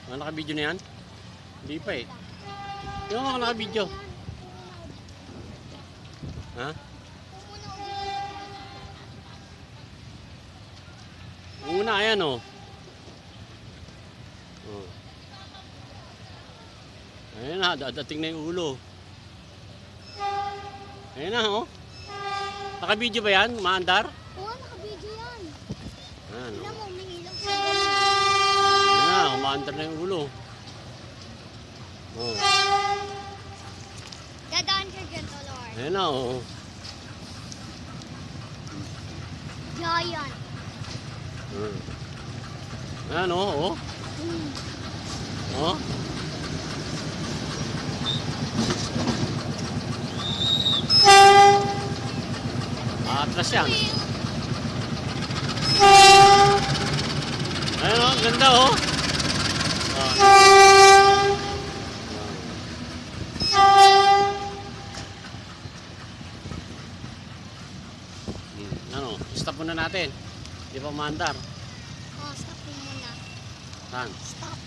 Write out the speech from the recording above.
Ah, naka-video na yan? Hindi pa eh. Yung mga naka-video. Ha? Una, ayan oh. Oh. Ayan na, dadating na yung ulo. Ayan na oh. Naka-video ba yan? Maandar? Oo, naka-video yan. Ayan Tignan oh. mo, may ilaw sa ganun. Ayan na, umaandar na yung ulo. Oh. Dadaan siya dyan, Tolor. Ayan na oh. Giant. Ayan oh, oh. Hmm. Oh. Atras yan. Ayan oh, ganda oh. Ano, stop muna natin. Di pa maandar. Oh, stop mo muna. Saan? Stop.